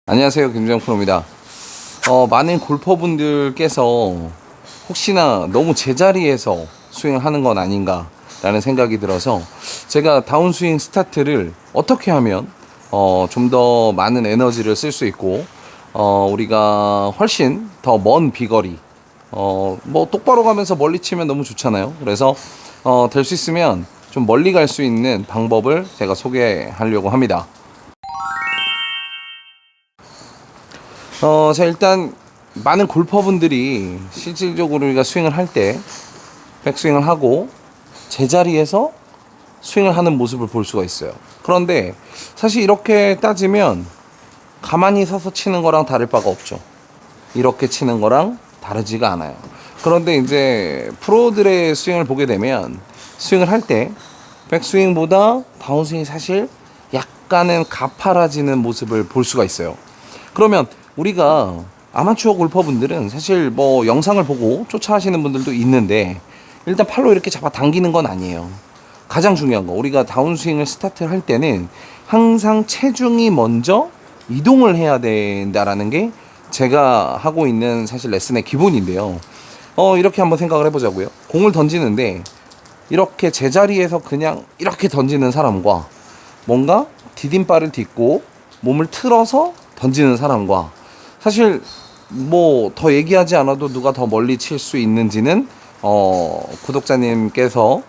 안녕하세요, 김주영 프로입니다. 많은 골퍼분들께서 혹시나 너무 제자리에서 스윙을 하는 건 아닌가 라는 생각이 들어서 제가 다운스윙 스타트를 어떻게 하면 좀 더 많은 에너지를 쓸 수 있고 우리가 훨씬 더 먼 비거리 뭐 똑바로 가면서 멀리 치면 너무 좋잖아요. 그래서 될 수 있으면 좀 멀리 갈 수 있는 방법을 제가 소개하려고 합니다. 자, 일단 많은 골퍼분들이 실질적으로 우리가 스윙을 할 때 백스윙을 하고 제자리에서 스윙을 하는 모습을 볼 수가 있어요. 그런데 사실 이렇게 따지면 가만히 서서 치는 거랑 다를 바가 없죠. 이렇게 치는 거랑 다르지가 않아요. 그런데 이제 프로들의 스윙을 보게 되면 스윙을 할 때 백스윙보다 다운스윙이 사실 약간은 가파라지는 모습을 볼 수가 있어요. 그러면 우리가 아마추어 골퍼분들은 사실 뭐 영상을 보고 쫓아하시는 분들도 있는데 일단 팔로 이렇게 잡아 당기는 건 아니에요. 가장 중요한 거, 우리가 다운스윙을 스타트를 할 때는 항상 체중이 먼저 이동을 해야 된다라는 게 제가 하고 있는 사실 레슨의 기본인데요. 이렇게 한번 생각을 해보자고요. 공을 던지는데 이렇게 제자리에서 그냥 이렇게 던지는 사람과 뭔가 디딤발을 딛고 몸을 틀어서 던지는 사람과 사실 뭐 더 얘기하지 않아도 누가 더 멀리 칠 수 있는지는 구독자님께서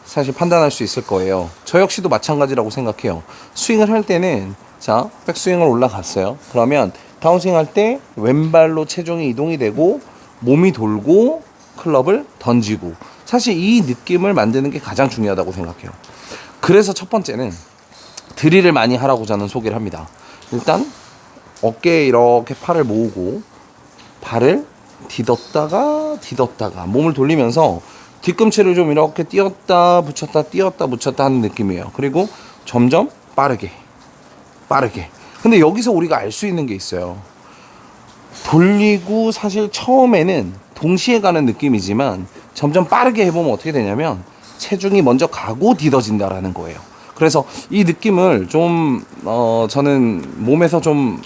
사실 판단할 수 있을 거예요. 저 역시도 마찬가지라고 생각해요. 스윙을 할 때는 자, 백스윙을 올라갔어요. 그러면 다운스윙 할 때 왼발로 체중이 이동이 되고 몸이 돌고 클럽을 던지고 사실 이 느낌을 만드는 게 가장 중요하다고 생각해요. 그래서 첫 번째는 드릴을 많이 하라고 저는 소개를 합니다. 일단 어깨에 이렇게 팔을 모으고 발을 디뎠다가 몸을 돌리면서 뒤꿈치를 좀 이렇게 띄었다 붙였다 하는 느낌이에요. 그리고 점점 빠르게 근데 여기서 우리가 알 수 있는 게 있어요. 돌리고 사실 처음에는 동시에 가는 느낌이지만 점점 빠르게 해보면 어떻게 되냐면 체중이 먼저 가고 디뎌진다라는 거예요. 그래서 이 느낌을 좀 저는 몸에서 좀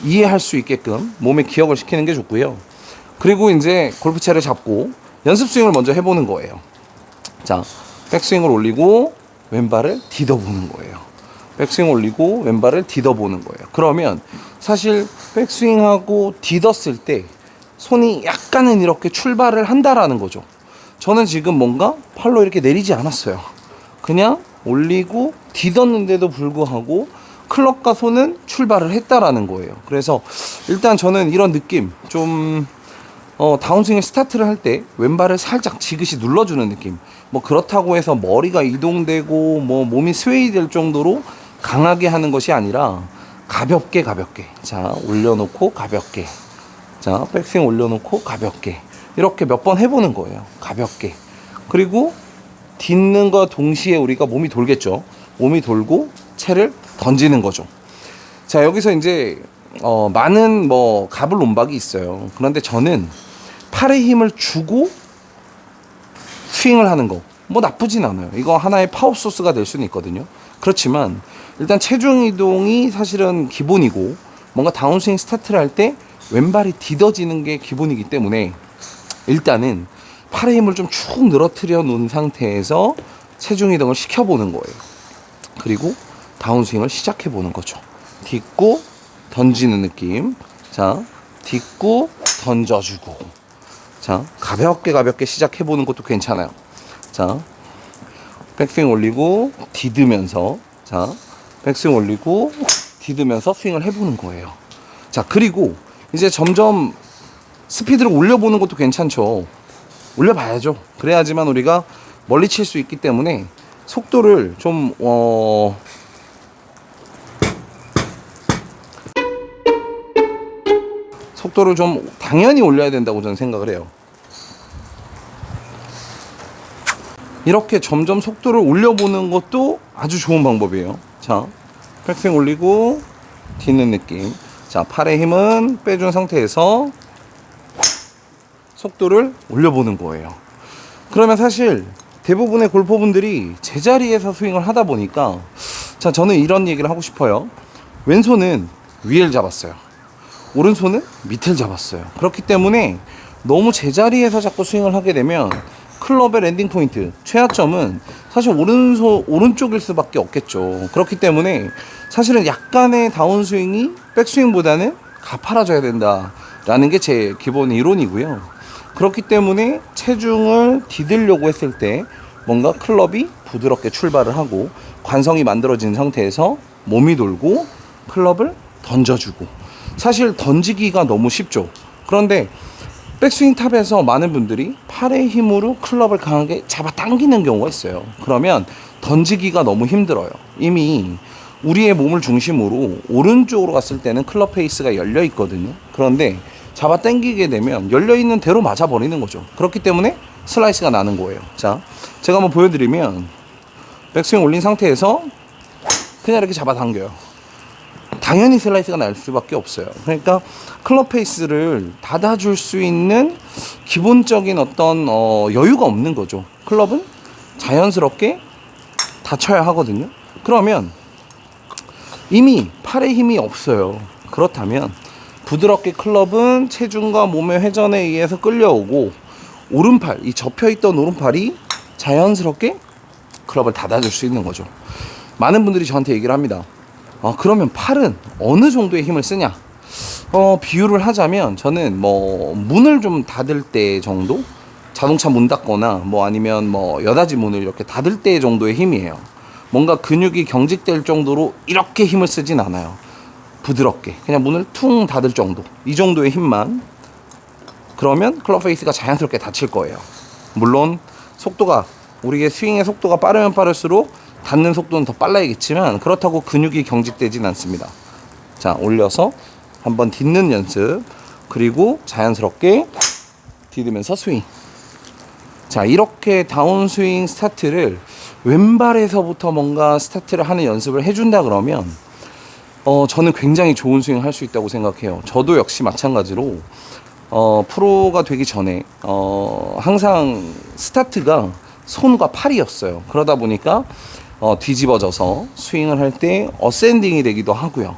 이해할 수 있게끔 몸에 기억을 시키는 게 좋고요. 그리고 이제 골프채를 잡고 연습 스윙을 먼저 해보는 거예요. 자, 백스윙을 올리고 왼발을 디뎌보는 거예요. 백스윙 올리고 왼발을 디뎌보는 거예요. 그러면 사실 백스윙하고 디뎠을 때 손이 약간은 이렇게 출발을 한다라는 거죠. 저는 지금 뭔가 팔로 이렇게 내리지 않았어요. 그냥 올리고 디뎠는데도 불구하고 클럽과 손은 출발을 했다라는 거예요. 그래서 일단 저는 이런 느낌 좀 다운스윙을 스타트를 할 때 왼발을 살짝 지그시 눌러주는 느낌. 뭐 그렇다고 해서 머리가 이동되고 뭐 몸이 스웨이 될 정도로 강하게 하는 것이 아니라 가볍게 자, 올려놓고 가볍게, 자, 백스윙 올려놓고 가볍게 이렇게 몇 번 해보는 거예요. 가볍게. 그리고 딛는 거 동시에 우리가 몸이 돌겠죠. 몸이 돌고 채를 던지는 거죠. 자, 여기서 이제 많은 뭐 가불론박이 있어요. 그런데 저는 팔에 힘을 주고 스윙을 하는 거 뭐 나쁘진 않아요. 이거 하나의 파워 소스가 될 수는 있거든요. 그렇지만 일단 체중 이동이 사실은 기본이고 뭔가 다운스윙 스타트를 할 때 왼발이 디뎌지는 게 기본이기 때문에 일단은 팔의 힘을 좀 축 늘어뜨려 놓은 상태에서 체중 이동을 시켜보는 거예요. 그리고 다운스윙을 시작해 보는 거죠. 딛고 던지는 느낌. 자, 딛고 던져주고. 자, 가볍게 시작해 보는 것도 괜찮아요. 자, 백스윙 올리고 디드면서, 자, 백스윙 올리고 디드면서 스윙을 해보는 거예요. 자, 그리고 이제 점점 스피드를 올려보는 것도 괜찮죠. 올려봐야죠. 그래야지만 우리가 멀리 칠 수 있기 때문에 속도를 좀 속도를 좀 당연히 올려야 된다고 저는 생각을 해요. 이렇게 점점 속도를 올려보는 것도 아주 좋은 방법이에요. 자, 백스윙 올리고 딛는 느낌. 자, 팔의 힘은 빼준 상태에서 속도를 올려보는 거예요. 그러면 사실 대부분의 골퍼분들이 제자리에서 스윙을 하다 보니까, 자, 저는 이런 얘기를 하고 싶어요. 왼손은 위를 잡았어요. 오른손은 밑을 잡았어요. 그렇기 때문에 너무 제자리에서 자꾸 스윙을 하게 되면 클럽의 랜딩 포인트, 최하점은 사실 오른쪽일 수밖에 없겠죠. 그렇기 때문에 사실은 약간의 다운스윙이 백스윙보다는 가팔아줘야 된다라는 게 제 기본 이론이고요. 그렇기 때문에 체중을 디디려고 했을 때 뭔가 클럽이 부드럽게 출발을 하고 관성이 만들어진 상태에서 몸이 돌고 클럽을 던져주고, 사실 던지기가 너무 쉽죠. 그런데 백스윙 탑에서 많은 분들이 팔의 힘으로 클럽을 강하게 잡아당기는 경우가 있어요. 그러면 던지기가 너무 힘들어요. 이미 우리의 몸을 중심으로 오른쪽으로 갔을 때는 클럽 페이스가 열려 있거든요. 그런데 잡아당기게 되면 열려있는 대로 맞아버리는 거죠. 그렇기 때문에 슬라이스가 나는 거예요. 자, 제가 한번 보여드리면 백스윙 올린 상태에서 그냥 이렇게 잡아당겨요. 당연히 슬라이스가 날 수밖에 없어요. 그러니까 클럽 페이스를 닫아줄 수 있는 기본적인 어떤 여유가 없는 거죠. 클럽은 자연스럽게 닫혀야 하거든요. 그러면 이미 팔에 힘이 없어요. 그렇다면 부드럽게 클럽은 체중과 몸의 회전에 의해서 끌려오고, 오른팔, 이 접혀있던 오른팔이 자연스럽게 클럽을 닫아줄 수 있는 거죠. 많은 분들이 저한테 얘기를 합니다. 그러면 팔은 어느 정도의 힘을 쓰냐? 비유를 하자면 저는 문을 좀 닫을 때 정도? 자동차 문 닫거나 아니면 여닫이 문을 이렇게 닫을 때 정도의 힘이에요. 뭔가 근육이 경직될 정도로 이렇게 힘을 쓰진 않아요. 부드럽게 그냥 문을 퉁 닫을 정도, 이 정도의 힘만. 그러면 클럽 페이스가 자연스럽게 닫힐 거예요. 물론 속도가, 우리의 스윙의 속도가 빠르면 빠를수록 닿는 속도는 더 빨라야겠지만 그렇다고 근육이 경직되진 않습니다. 자, 올려서 한번 딛는 연습, 그리고 자연스럽게 디디면서 스윙. 자, 이렇게 다운스윙 스타트를 왼발에서부터 뭔가 스타트를 하는 연습을 해준다 그러면 저는 굉장히 좋은 스윙을 할 수 있다고 생각해요. 저도 역시 마찬가지로 프로가 되기 전에 항상 스타트가 손과 팔이었어요. 그러다 보니까 뒤집어져서 스윙을 할 때 어센딩이 되기도 하고요.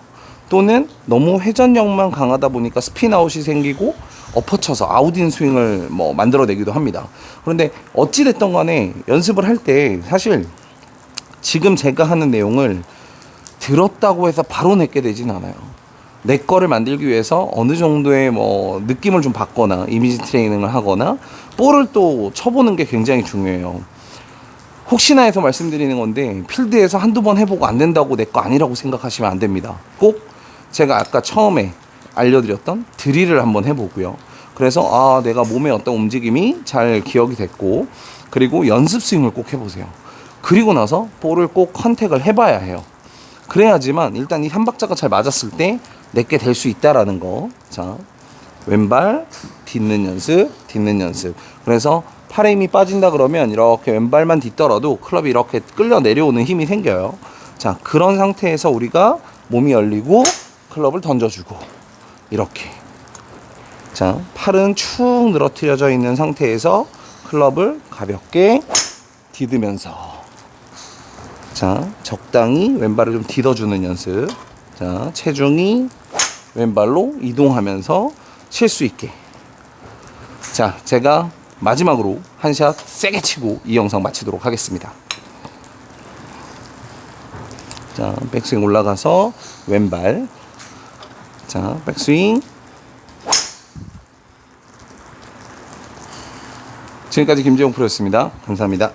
또는 너무 회전력만 강하다 보니까 스핀아웃이 생기고 엎어쳐서 아웃인 스윙을 만들어내기도 합니다. 그런데 어찌됐든 간에 연습을 할 때 사실 지금 제가 하는 내용을 들었다고 해서 바로 내게 되진 않아요. 내 거를 만들기 위해서 어느 정도의 느낌을 좀 받거나 이미지 트레이닝을 하거나 볼을 또 쳐보는 게 굉장히 중요해요. 혹시나 해서 말씀드리는 건데, 필드에서 한두 번 해보고 안 된다고 내 거 아니라고 생각하시면 안 됩니다. 꼭 제가 아까 처음에 알려드렸던 드릴을 한번 해보고요. 그래서 내가 몸의 어떤 움직임이 잘 기억이 됐고, 그리고 연습 스윙을 꼭 해보세요. 그리고 나서 볼을 꼭 컨택을 해봐야 해요. 그래야지만 일단 이 한 박자가 잘 맞았을 때 내게 될 수 있다라는 거. 자, 왼발 딛는 연습, 딛는 연습. 그래서 팔에 힘이 빠진다 그러면 이렇게 왼발만 딛더라도 클럽이 이렇게 끌려 내려오는 힘이 생겨요. 자, 그런 상태에서 우리가 몸이 열리고 클럽을 던져주고, 이렇게. 자, 팔은 축 늘어뜨려져 있는 상태에서 클럽을 가볍게 디디면서, 자, 적당히 왼발을 좀 디뎌주는 연습. 자, 체중이 왼발로 이동하면서 칠 수 있게. 자, 제가 마지막으로 한 샷 세게 치고 이 영상 마치도록 하겠습니다. 자, 백스윙 올라가서 왼발. 자, 백스윙. 지금까지 김재용 프로였습니다. 감사합니다.